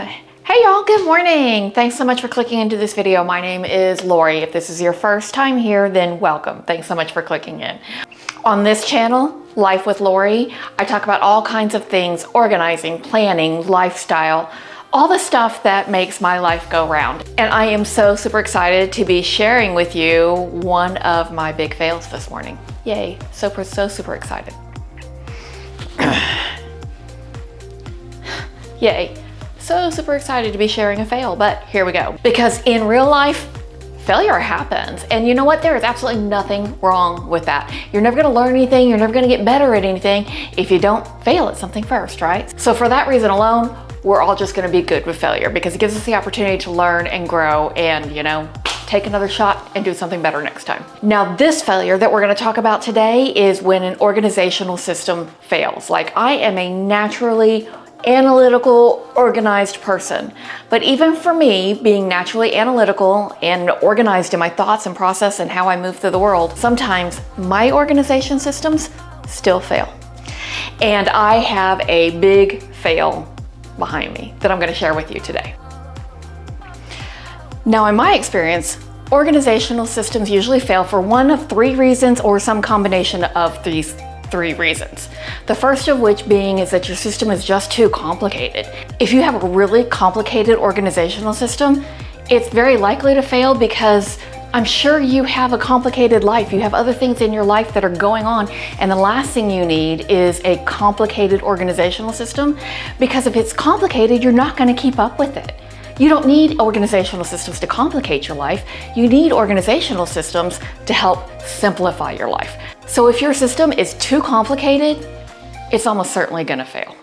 Hey y'all, good morning. Thanks so much for clicking into this video. My name is Lori. If this is your first time here, then welcome. Thanks so much for clicking in. On this channel, Life with Lori, I talk about all kinds of things, organizing, planning, lifestyle, all the stuff that makes my life go round. And I am so super excited to be sharing with you one of my big fails this morning. Yay, so super excited. Yay. So super excited to be sharing a fail, but here we go. Because in real life, failure happens. And you know what? There is absolutely nothing wrong with that. You're never gonna learn anything, you're never gonna get better at anything if you don't fail at something first, right? So for that reason alone, we're all just gonna be good with failure because it gives us the opportunity to learn and grow and, take another shot and do something better next time. Now, this failure that we're gonna talk about today is when an organizational system fails. Like, I am a naturally analytical, organized person. But even for me, being naturally analytical and organized in my thoughts and process and how I move through the world, sometimes my organization systems still fail. And I have a big fail behind me that I'm going to share with you today. Now, in my experience, organizational systems usually fail for one of three reasons or some combination of these three reasons. The first of which being is that your system is just too complicated. If you have a really complicated organizational system, it's very likely to fail because I'm sure you have a complicated life. You have other things in your life that are going on, and the last thing you need is a complicated organizational system, because if it's complicated, you're not going to keep up with it. You don't need organizational systems to complicate your life. You need organizational systems to help simplify your life. So if your system is too complicated, it's almost certainly going to fail.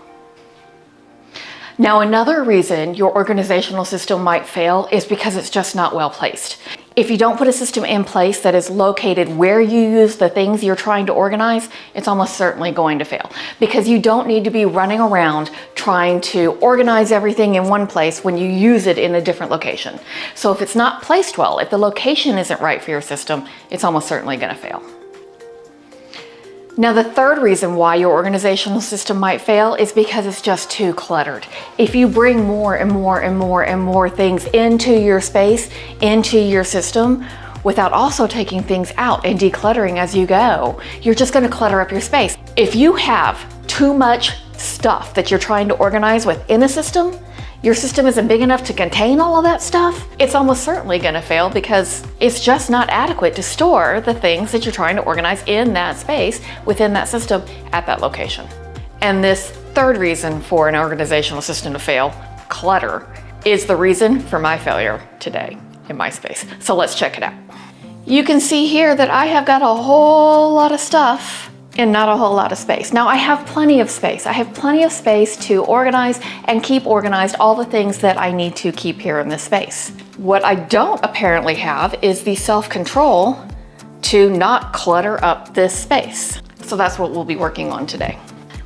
Now, another reason your organizational system might fail is because it's just not well placed. If you don't put a system in place that is located where you use the things you're trying to organize, it's almost certainly going to fail, because you don't need to be running around trying to organize everything in one place when you use it in a different location. So if it's not placed well, if the location isn't right for your system, it's almost certainly going to fail. Now, the third reason why your organizational system might fail is because it's just too cluttered. If you bring more and more things into your space, into your system, without also taking things out and decluttering as you go, you're just going to clutter up your space. If you have too much stuff that you're trying to organize within a system, your system isn't big enough to contain all of that stuff, it's almost certainly going to fail because it's just not adequate to store the things that you're trying to organize in that space within that system at that location. And this third reason for an organizational system to fail, clutter, is the reason for my failure today in my space. So let's check it out. You can see here that I have got a whole lot of stuff and not a whole lot of space. Now, I have plenty of space. I have plenty of space to organize and keep organized all the things that I need to keep here in this space. What I don't apparently have is the self-control to not clutter up this space. So that's what we'll be working on today.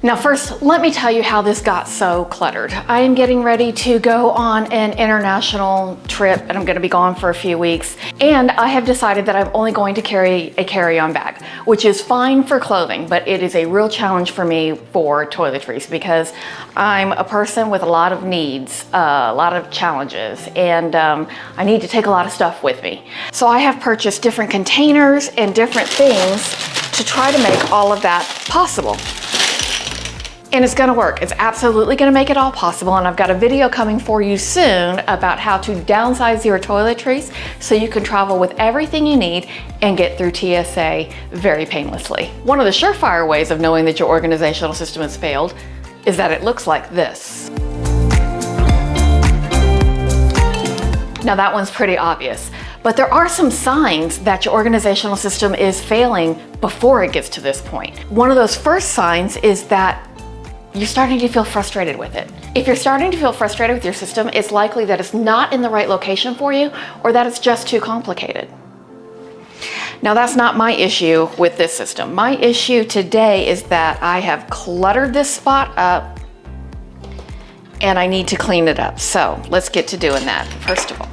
Now, first, let me tell you how this got so cluttered. I am getting ready to go on an international trip, and I'm going to be gone for a few weeks. And I have decided that I'm only going to carry a carry-on bag, which is fine for clothing, but it is a real challenge for me for toiletries because I'm a person with a lot of needs, a lot of challenges, and I need to take a lot of stuff with me. So I have purchased different containers and different things to try to make all of that possible. And it's gonna work. It's absolutely gonna make it all possible. And I've got a video coming for you soon about how to downsize your toiletries so you can travel with everything you need and get through TSA very painlessly. One of the surefire ways of knowing that your organizational system has failed is that it looks like this. Now, that one's pretty obvious, but there are some signs that your organizational system is failing before it gets to this point. One of those first signs is that you're starting to feel frustrated with it. If you're starting to feel frustrated with your system, it's likely that it's not in the right location for you or that it's just too complicated. Now, that's not my issue with this system. My issue today is that I have cluttered this spot up and I need to clean it up. So let's get to doing that first of all.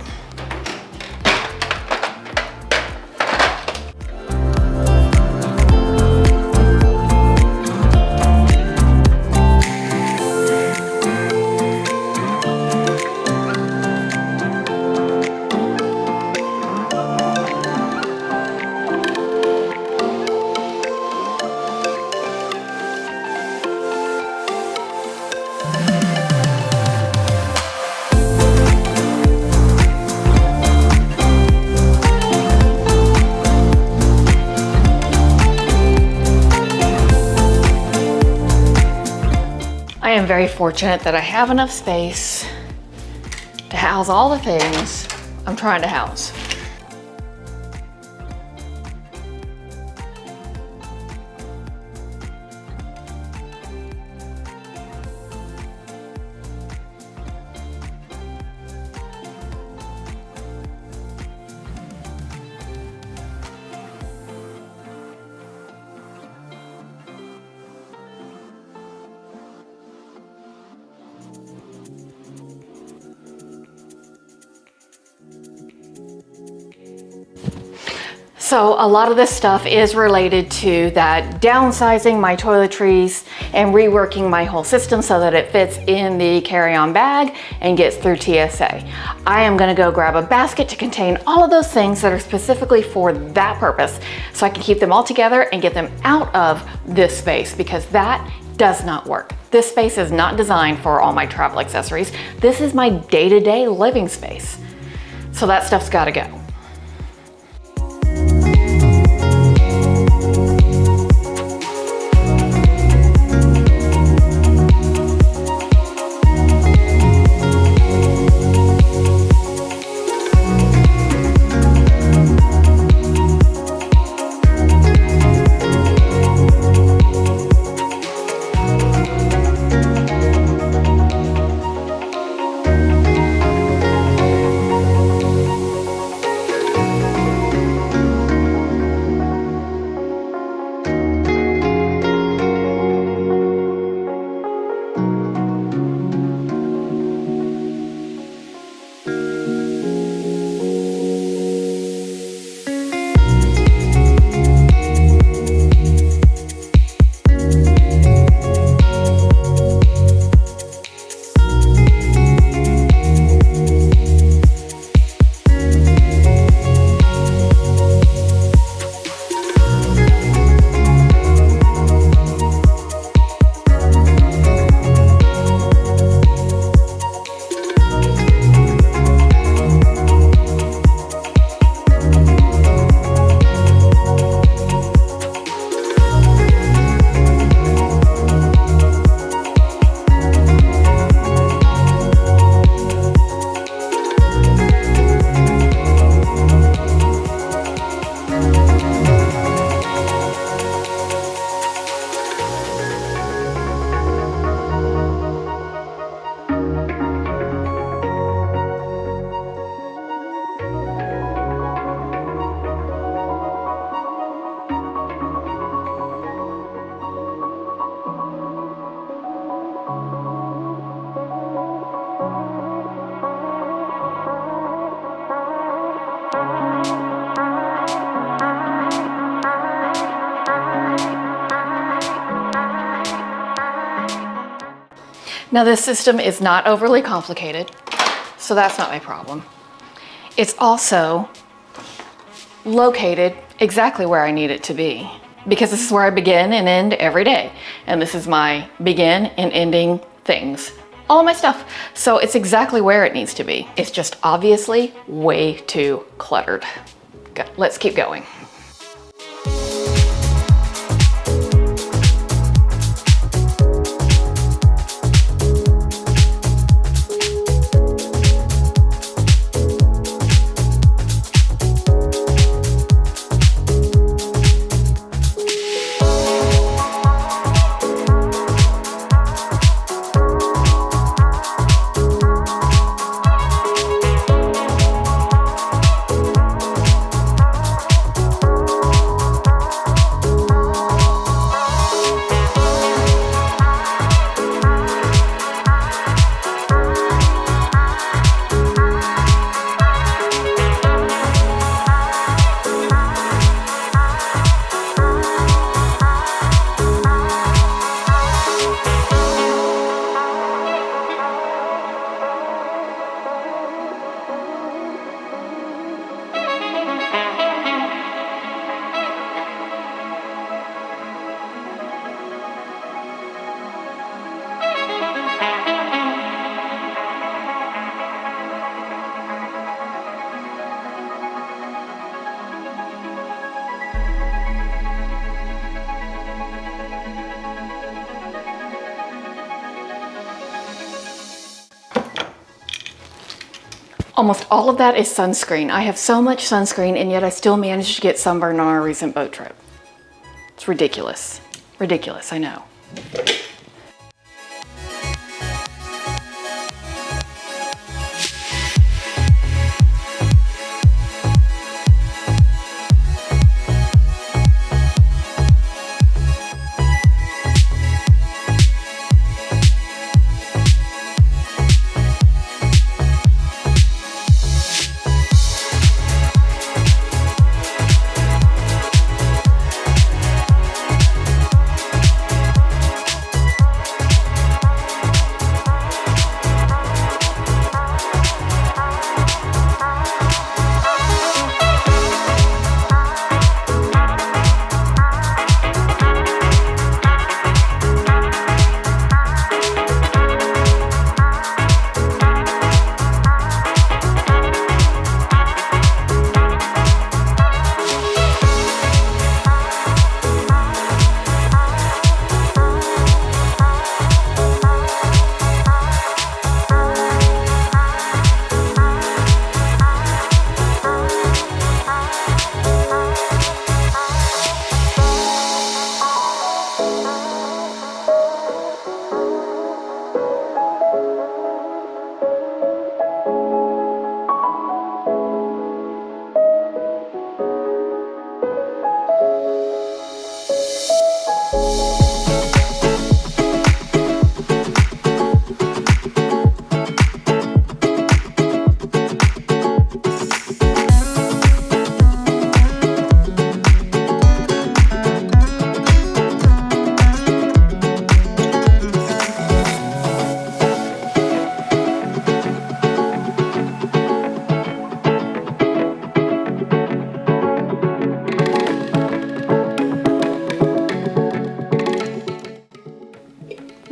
am very fortunate that I have enough space to house all the things I'm trying to house. So a lot of this stuff is related to that downsizing my toiletries and reworking my whole system so that it fits in the carry-on bag and gets through TSA. I am gonna go grab a basket to contain all of those things that are specifically for that purpose so I can keep them all together and get them out of this space, because that does not work. This space is not designed for all my travel accessories. This is my day-to-day living space. So that stuff's gotta go. Now this system is not overly complicated, so that's not my problem. It's also located exactly where I need it to be, because this is where I begin and end every day. And this is my begin and ending things, all of my stuff. So it's exactly where it needs to be. It's just obviously way too cluttered. Let's keep going. Almost all of that is sunscreen. I have so much sunscreen, and yet I still managed to get sunburned on our recent boat trip. It's ridiculous. Ridiculous, I know.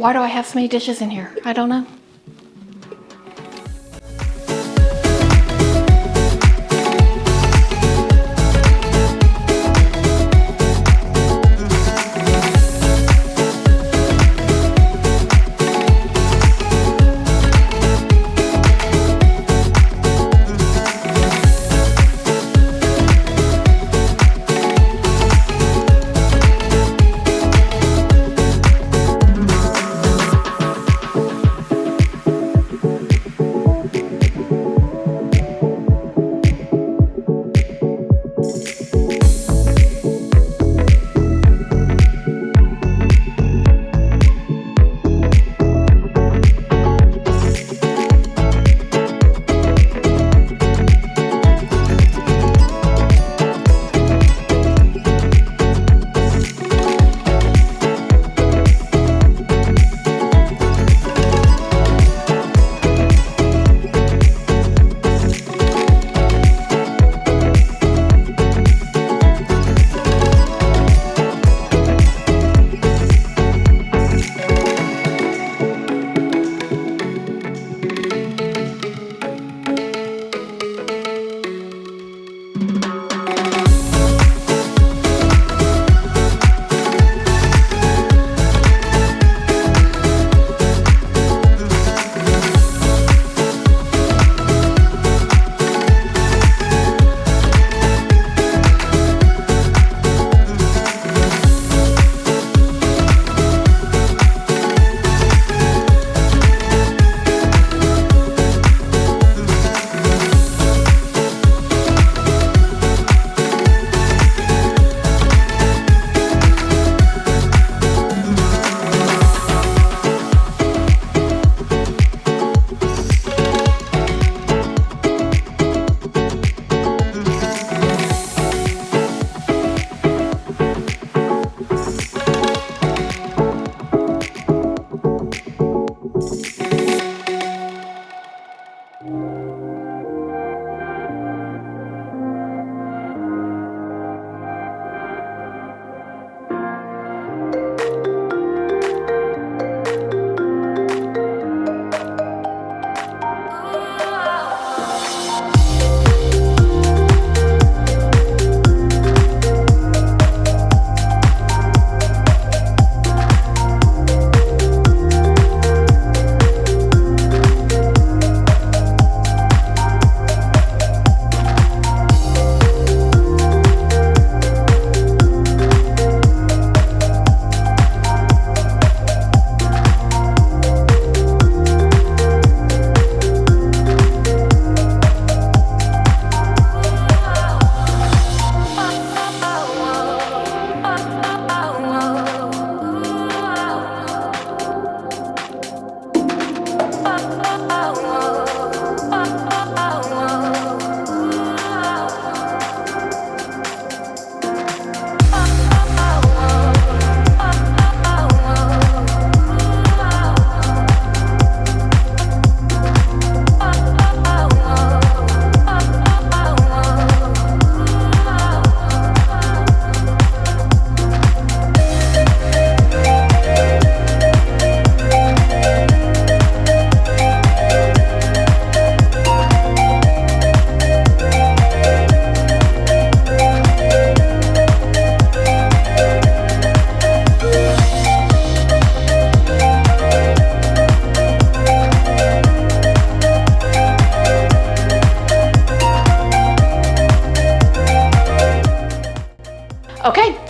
Why do I have so many dishes in here? I don't know.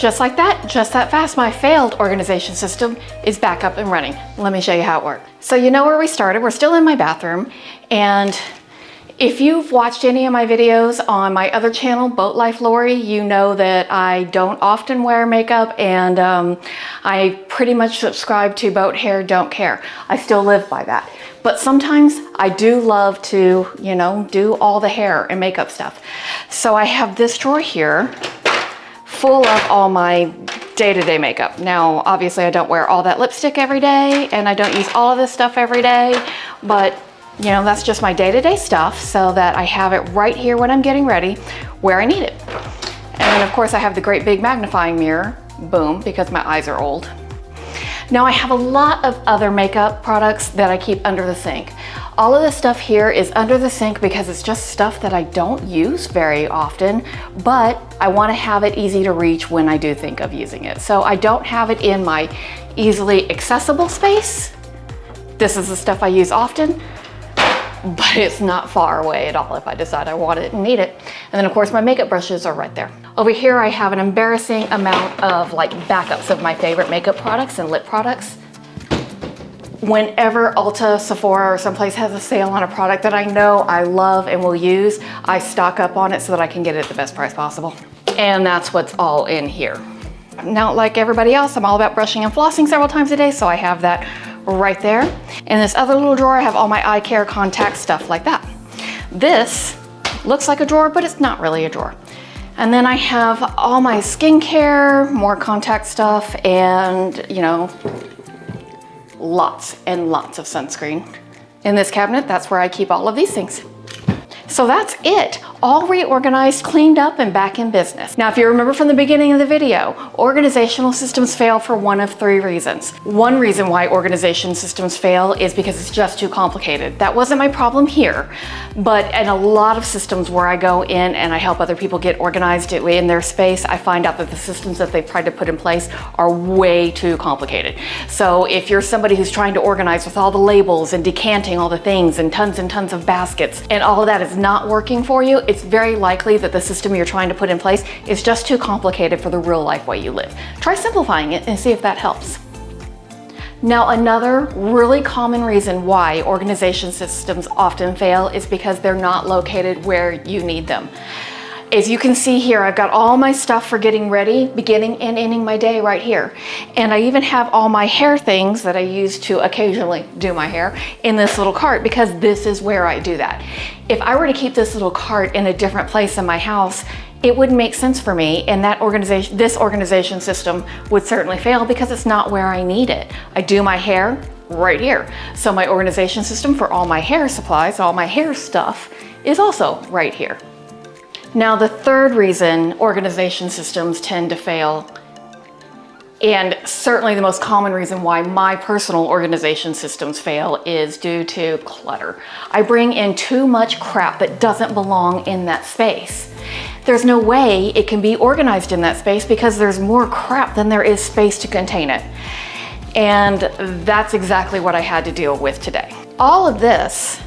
Just like that, just that fast, my failed organization system is back up and running. Let me show you how it worked. So you know where we started. We're still in my bathroom. And if you've watched any of my videos on my other channel, Boat Life Lori, you know that I don't often wear makeup, and I pretty much subscribe to boat hair, don't care. I still live by that. But sometimes I do love to, you know, do all the hair and makeup stuff. So I have this drawer here full of all my day-to-day makeup. Now, obviously I don't wear all that lipstick every day, and I don't use all of this stuff every day, but you know, that's just my day-to-day stuff, so that I have it right here when I'm getting ready where I need it. And then of course I have the great big magnifying mirror, boom, because my eyes are old. Now I have a lot of other makeup products that I keep under the sink. All of this stuff here is under the sink because it's just stuff that I don't use very often, but I want to have it easy to reach when I do think of using it. So I don't have it in my easily accessible space. This is the stuff I use often, but it's not far away at all if I decide I want it and need it. And then of course my makeup brushes are right there. Over here I have an embarrassing amount of like backups of my favorite makeup products and lip products. Whenever Ulta, Sephora, or someplace has a sale on a product that I know I love and will use, I stock up on it so that I can get it at the best price possible. And that's what's all in here. Now, like everybody else, I'm all about brushing and flossing several times a day, so I have that right there. In this other little drawer, I have all my eye care, contact, stuff like that. This looks like a drawer, but it's not really a drawer. And then I have all my skincare, more contact stuff, and you know, lots and lots of sunscreen. In this cabinet, that's where I keep all of these things. So that's it, all reorganized, cleaned up, and back in business. Now, if you remember from the beginning of the video, organizational systems fail for one of three reasons. One reason why organization systems fail is because it's just too complicated. That wasn't my problem here, but in a lot of systems where I go in and I help other people get organized in their space, I find out that the systems that they've tried to put in place are way too complicated. So if you're somebody who's trying to organize with all the labels and decanting all the things and tons of baskets, and all of that is not working for you, it's very likely that the system you're trying to put in place is just too complicated for the real life way you live. Try simplifying it and see if that helps. Now, another really common reason why organization systems often fail is because they're not located where you need them. As you can see here, I've got all my stuff for getting ready, beginning and ending my day right here. And I even have all my hair things that I use to occasionally do my hair in this little cart, because this is where I do that. If I were to keep this little cart in a different place in my house, it wouldn't make sense for me, and this organization system would certainly fail because it's not where I need it. I do my hair right here. So my organization system for all my hair supplies, all my hair stuff, is also right here. Now, the third reason organization systems tend to fail, and certainly the most common reason why my personal organization systems fail, is due to clutter. I bring in too much crap that doesn't belong in that space. There's no way it can be organized in that space because there's more crap than there is space to contain it. And that's exactly what I had to deal with today. All of this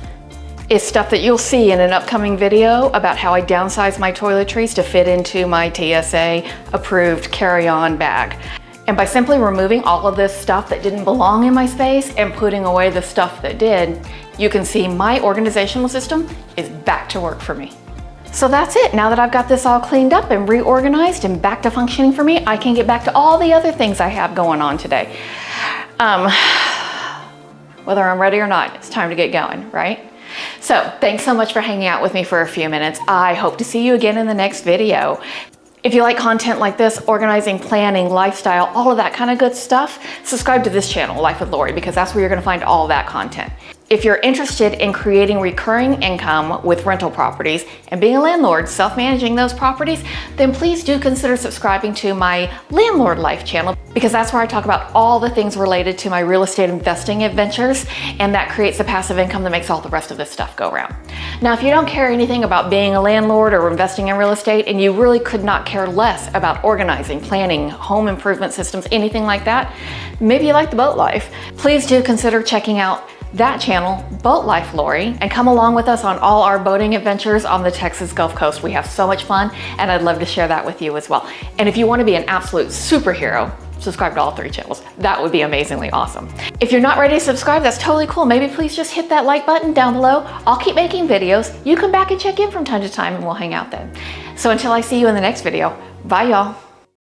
is stuff that you'll see in an upcoming video about how I downsize my toiletries to fit into my TSA approved carry-on bag. And by simply removing all of this stuff that didn't belong in my space and putting away the stuff that did, you can see my organizational system is back to work for me. So that's it. Now that I've got this all cleaned up and reorganized and back to functioning for me, I can get back to all the other things I have going on today. Whether I'm ready or not, it's time to get going, right? So thanks so much for hanging out with me for a few minutes. I hope to see you again in the next video. If you like content like this, organizing, planning, lifestyle, all of that kind of good stuff, subscribe to this channel, Life with Lori, because that's where you're going to find all that content. If you're interested in creating recurring income with rental properties and being a landlord, self-managing those properties, then please do consider subscribing to my Landlord Life channel, because that's where I talk about all the things related to my real estate investing adventures, and that creates the passive income that makes all the rest of this stuff go around. Now, if you don't care anything about being a landlord or investing in real estate, and you really could not care less about organizing, planning, home improvement systems, anything like that, maybe you like the boat life, please do consider checking out that channel, Boat Life Lori, and come along with us on all our boating adventures on the Texas Gulf Coast. We have so much fun, and I'd love to share that with you as well. And if you want to be an absolute superhero, subscribe to all 3 channels. That would be amazingly awesome. If you're not ready to subscribe, that's totally cool. Maybe please just hit that like button down below. I'll keep making videos. You come back and check in from time to time and we'll hang out then. So until I see you in the next video, bye y'all.